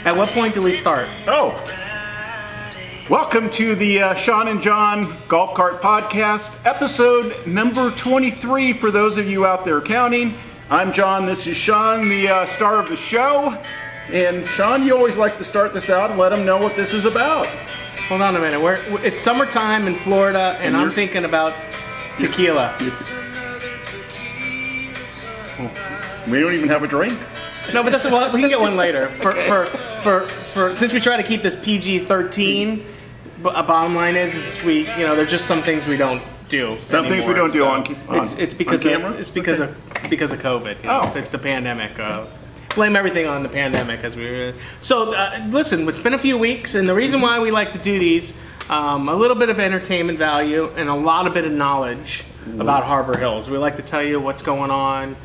At what point do we start? Oh, welcome to the Sean and John Golf Cart Podcast, episode number 23 for those of you out there counting. I'm John, this is Sean, the star of the show. And Sean, you always like to start this out and let them know what this is about. Hold on a minute. It's summertime in Florida, and I'm thinking about tequila. We don't even have a drink. No, but we can get one later. Since we try to keep this PG-13, bottom line is there's just some things we don't do. Some things we don't do on camera. It's because of COVID. It's the pandemic. Blame everything on the pandemic listen, it's been a few weeks, and the reason why we like to do these, a little bit of entertainment value and a lot of bit of knowledge about Harbor Hills. We like to tell you what's going on,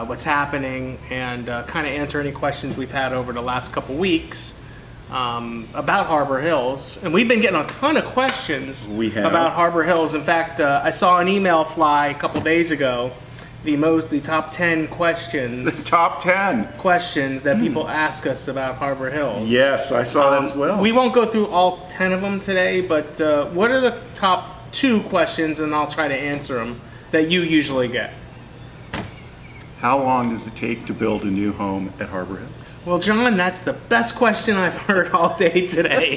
what's happening, and kind of answer any questions we've had over the last couple weeks about Harbor Hills. And we've been getting a ton of questions about Harbor Hills. In fact, I saw an email fly a couple days ago. The top 10 questions. The top 10 questions that people ask us about Harbor Hills. Yes, I saw that as well. We won't go through all 10 of them today, but what are the top 2 questions, and I'll try to answer them, that you usually get? How long does it take to build a new home at Harbor Hills? Well, John, that's the best question I've heard all day today.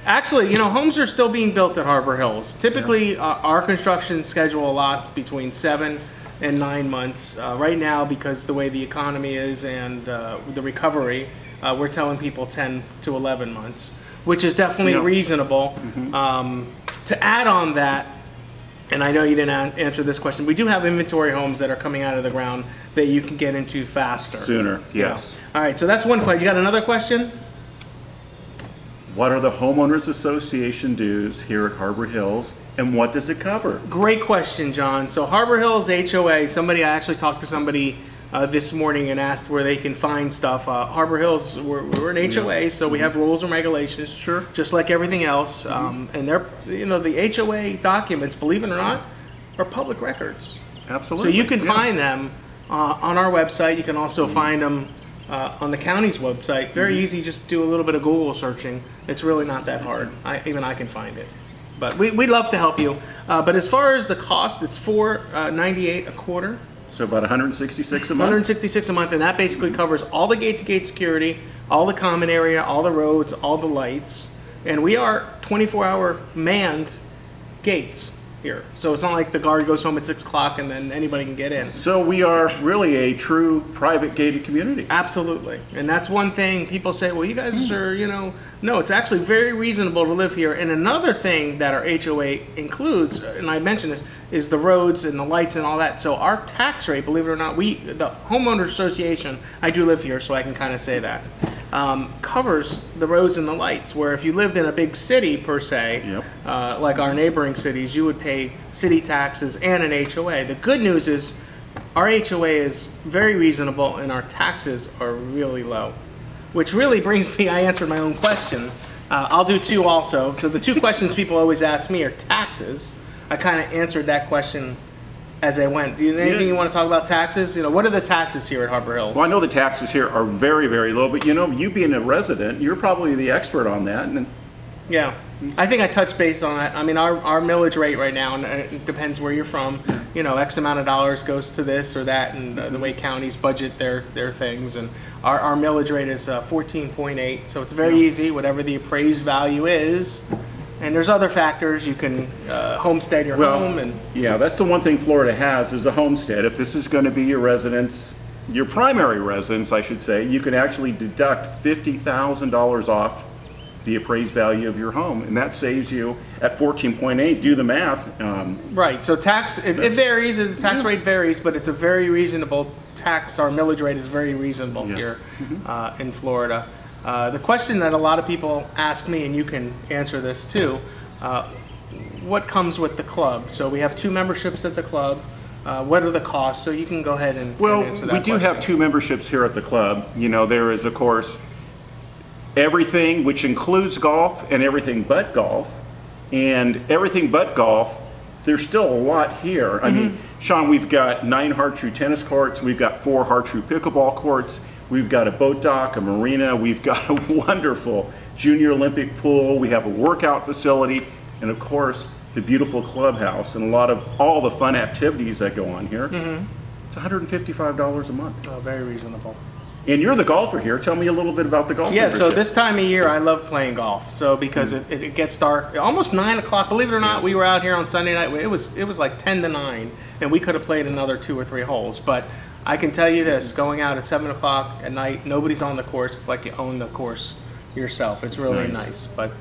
Actually, homes are still being built at Harbor Hills. Typically, our construction schedule allots between 7 and 9 months. Right now, because the way the economy is and the recovery, we're telling people 10 to 11 months, which is definitely reasonable. To add on that, and I know you didn't answer this question, we do have inventory homes that are coming out of the ground that you can get into faster. Sooner, yes. All right, so that's one question. You got another question? What are the Homeowners Association dues here at Harbor Hills, and what does it cover? Great question, John. So Harbor Hills HOA, I actually talked to somebody this morning and asked where they can find stuff. Harbor Hills, we're an HOA, so we have rules and regulations, just like everything else. And they're, the HOA documents, believe it or not, are public records. Absolutely. So you can find them on our website. You can also find them on the county's website. Very easy, just do a little bit of Google searching. It's really not that hard. Even I can find it. But we'd love to help you. But as far as the cost, it's $498 a quarter. So about $166 a month? $166 a month, and that basically covers all the gate-to-gate security, all the common area, all the roads, all the lights. And we are 24-hour manned gates here. So it's not like the guard goes home at 6 o'clock and then anybody can get in. So we are really a true private gated community. Absolutely. And that's one thing people say, well, you guys are, no, it's actually very reasonable to live here. And another thing that our HOA includes, and I mentioned this, is the roads and the lights and all that. So our tax rate, believe it or not, the Homeowners Association, I do live here, so I can kind of say that, covers the roads and the lights, where if you lived in a big city per se, like our neighboring cities, you would pay city taxes and an HOA. The good news is our HOA is very reasonable and our taxes are really low, which really brings me, I answered my own question. I'll do 2 also. So the 2 questions people always ask me are taxes. I kind of answered that question as I went. Do you anything you want to talk about taxes? What are the taxes here at Harbor Hills? Well, I know the taxes here are very, very low, but you being a resident, you're probably the expert on that. Yeah, I think I touched base on that. I mean, our millage rate right now, and it depends where you're from, X amount of dollars goes to this or that, and the way counties budget their things. And our millage rate is 14.8, so it's very easy, whatever the appraised value is. And there's other factors. You can homestead your home. And yeah, that's the one thing Florida has is a homestead. If this is going to be your residence, your primary residence, I should say, you can actually deduct $50,000 off the appraised value of your home, and that saves you at 14.8. Do the math. Right. So it varies. The tax rate varies, but it's a very reasonable tax. Our millage rate is very reasonable here in Florida. The question that a lot of people ask me, and you can answer this too, what comes with the club? So we have 2 memberships at the club. What are the costs? So you can go ahead and answer that we do have 2 memberships here at the club. There is, of course, everything, which includes golf and everything but golf. And everything but golf, there's still a lot here. I mean, Sean, we've got 9 Har-Tru tennis courts. We've got 4 Har-Tru pickleball courts. We've got a boat dock, a marina. We've got a wonderful junior Olympic pool. We have a workout facility, and of course, the beautiful clubhouse and a lot of all the fun activities that go on here. It's $155 a month. Oh, very reasonable. And you're the golfer here. Tell me a little bit about the golf. Yeah, so membership. this time of year, I love playing golf. So because it gets dark, almost 9 o'clock. Believe it or not, we were out here on Sunday night. It was like 10 to 9, and we could have played another 2 or 3 holes. But I can tell you this: going out at 7 o'clock at night, nobody's on the course. It's like you own the course yourself. It's really nice. But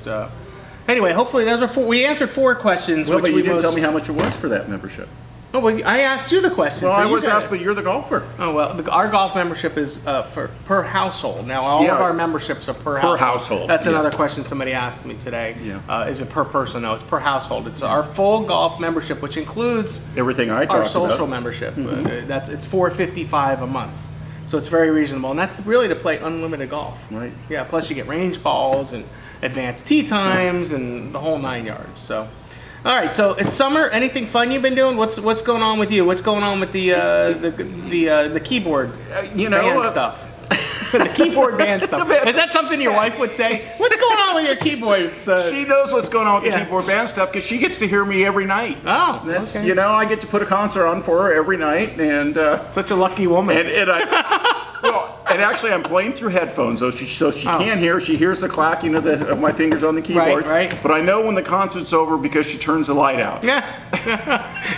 anyway, hopefully those are 4. We answered 4 questions. Well, which but we you didn't most, tell me how much it was for that membership. Oh, well, I asked you the question. Well, so I you was got asked, it. but you're the golfer. Oh well, our golf membership is for per household. Now all Yeah. of our memberships are per household, That's yeah. another question somebody asked me today. Yeah. Is it per person? No, it's per household. It's our full golf membership, which includes Everything I our talked social about. membership. It's $455 a month, so it's very reasonable, and that's really to play unlimited golf. Right. Yeah. Plus you get range balls and advanced tee times and the whole 9 yards. So. All right, so it's summer. Anything fun you've been doing? What's going on with you? What's going on with the keyboard band stuff? The keyboard band stuff. Is that something your wife would say? What's going on with your keyboard? She knows what's going on with the Yeah. keyboard band stuff because she gets to hear me every night. Oh, That's, okay. you know, I get to put a concert on for her every night, and Such a lucky woman. and I. Well, and actually, I'm playing through headphones, so she can hear. She hears the clacking of my fingers on the keyboard. Right. But I know when the concert's over because she turns the light out. Yeah.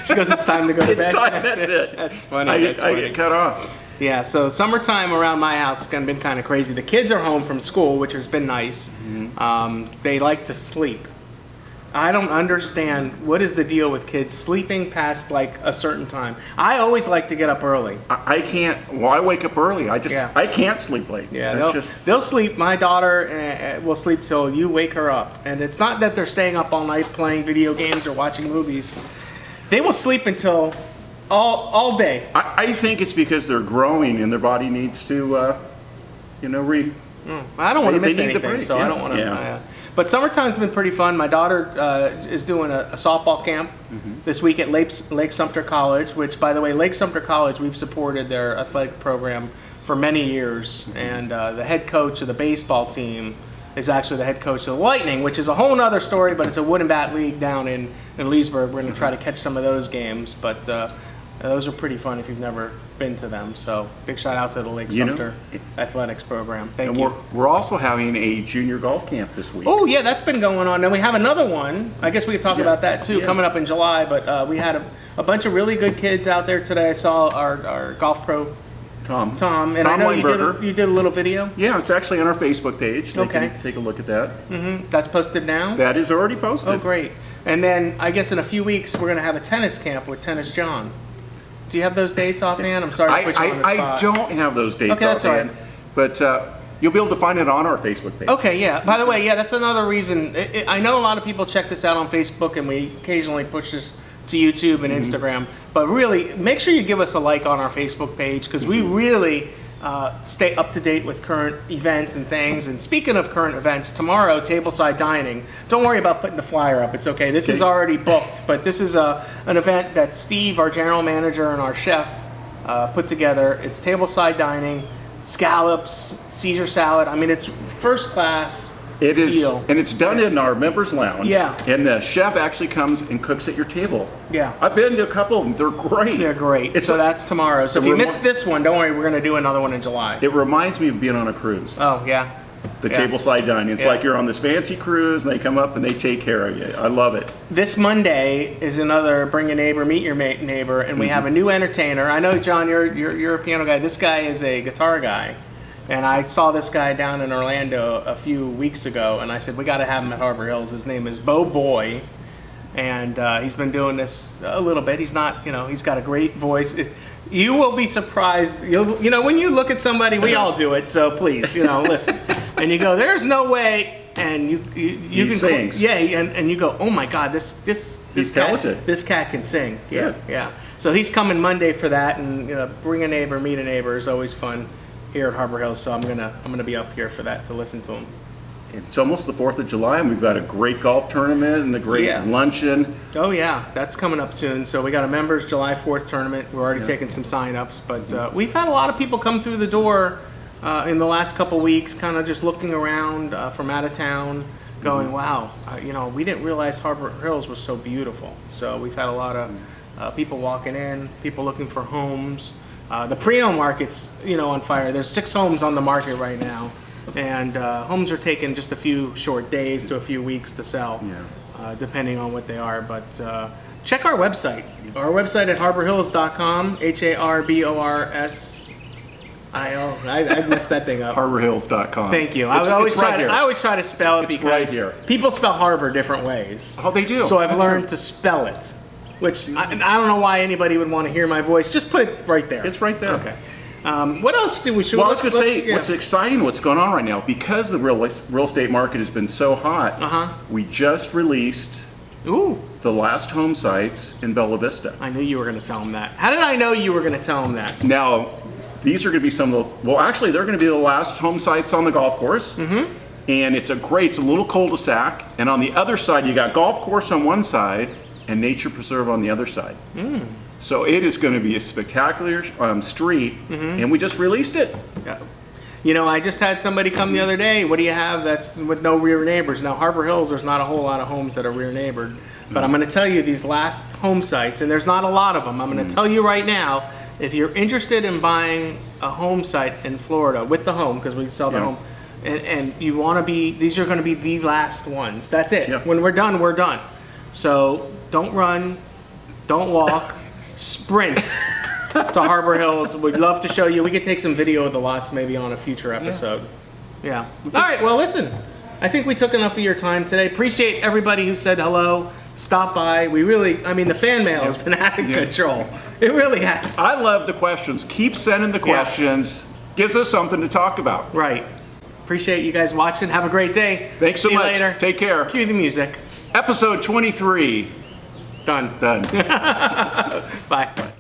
She goes, it's time to go to It's bed. time. That's it. That's funny. I That's funny. get cut off. Yeah, so summertime around my house has been kind of crazy. The kids are home from school, which has been nice. They like to sleep. I don't understand what is the deal with kids sleeping past like a certain time. I always like to get up early. I can't. Well, I wake up early. Yeah. I can't sleep late. Yeah, That's they'll sleep. My daughter will sleep till you wake her up. And it's not that they're staying up all night playing video games or watching movies. They will sleep until all day. I think it's because they're growing and their body needs to, I don't want to They miss need the anything, break, so I yeah. don't want to. Yeah. But summertime's been pretty fun. My daughter is doing a softball camp this week at Lake Sumter College, which, by the way, Lake Sumter College, we've supported their athletic program for many years. And the head coach of the baseball team is actually the head coach of the Lightning, which is a whole other story, but it's a wood and bat league down in Leesburg. We're going to try to catch some of those games, but those are pretty fun if you've never been to them. So big shout out to the Lake Sumter athletics program. Thank you. We're also having a junior golf camp this week. Oh yeah, that's been going on. Then we have another one. I guess we could talk about that too, Yeah. coming up in July. But we had a bunch of really good kids out there today. I saw our golf pro Tom, and I know Weinberger. you did a little video. Yeah, it's actually on our Facebook page. They Okay. can take a look at that. That's posted now. That is already posted. Oh great. And then I guess in a few weeks we're gonna have a tennis camp with Tennis John. Do you have those dates offhand? I'm sorry to put you on the spot. I don't have those dates Okay, that's all offhand, but you'll be able to find it on our Facebook page. Okay, yeah. By the way, yeah, that's another reason. I know a lot of people check this out on Facebook, and we occasionally push this to YouTube and Instagram. But really, make sure you give us a like on our Facebook page because we really stay up to date with current events and things. And speaking of current events, tomorrow, tableside dining. Don't worry about putting the flyer up. It's okay. This is already booked, but this is an event that Steve, our general manager, and our chef put together. It's tableside dining, scallops, Caesar salad. I mean, it's first class. It is, deal. and it's done in our members lounge. Yeah. And the chef actually comes and cooks at your table. Yeah. I've been to a couple of them. They're great. They're great. It's So that's tomorrow. So if the you remo- missed this one, don't worry. We're going to do another one in July. It reminds me of being on a cruise. Oh, yeah. The Yeah. tableside dining. It's Yeah. like you're on this fancy cruise, and they come up and they take care of you. I love it. This Monday is another Bring a Neighbor, Meet Your Neighbor, and we have a new entertainer. I know, John, you're a piano guy. This guy is a guitar guy. And I saw this guy down in Orlando a few weeks ago, and I said, we got to have him at Harbor Hills. His name is Bo Boy, and he's been doing this a little bit. He's not, he's got a great voice. You will be surprised. When you look at somebody, we all do it, so please, listen. And you go, there's no way, and you can sings. Yeah, and you go, oh my God, this He's cat, talented. This cat can sing. Good. Yeah. So he's coming Monday for that, and Bring a Neighbor, Meet a Neighbor is always fun here at Harbor Hills. So I'm gonna be up here for that to listen to him. It's almost the 4th of July, and we've got a great golf tournament and a great Yeah. luncheon. Oh yeah, that's coming up soon. So we got a members July 4th tournament. We're already taking some sign-ups, but we've had a lot of people come through the door in the last couple weeks, kind of just looking around from out of town, going, wow, we didn't realize Harbor Hills was so beautiful. So we've had a lot of people walking in, people looking for homes. The pre-owned market's, on fire. There's 6 homes on the market right now, and homes are taking just a few short days to a few weeks to sell, depending on what they are. But check our website. Our website at harborhills.com, HARBORSIL. I messed that thing up. Harborhills.com. Thank you. I always try to spell it It's right because here. people spell harbor different ways. Oh, they do. So I've That's learned right. to spell it, which I don't know why anybody would want to hear my voice. Just put it right there. It's right there. Okay. What else do we should? Well, I was going to say, yeah. what's exciting, what's going on right now, because the real estate market has been so hot, we just released Ooh, the last home sites in Bella Vista. I knew you were going to tell them that. How did I know you were going to tell them that? Now, these are going to be some of the, well, actually, they're going to be the last home sites on the golf course. And it's a little cul-de-sac. And on the other side, you got golf course on one side and nature preserve on the other side. So it is going to be a spectacular street, and we just released it. Yeah. I just had somebody come the other day. What do you have that's with no rear neighbors? Now, Harbor Hills, there's not a whole lot of homes that are rear neighbored. But I'm going to tell you these last home sites, and there's not a lot of them. I'm going to tell you right now, if you're interested in buying a home site in Florida with the home, because we sell the home, and you want to be, these are going to be the last ones. That's it. Yeah. When we're done, we're done. So don't run, don't walk, sprint to Harbor Hills. We'd love to show you. We could take some video of the lots maybe on a future episode. Yeah. All right. Well, listen, I think we took enough of your time today. Appreciate everybody who said hello, stopped by. We really, the fan mail has been out of control. It really has. I love the questions. Keep sending the questions. Gives us something to talk about. Right. Appreciate you guys watching. Have a great day. Thanks so See you much. later. Take care. Cue the music. Episode 23. Done. Done. Bye.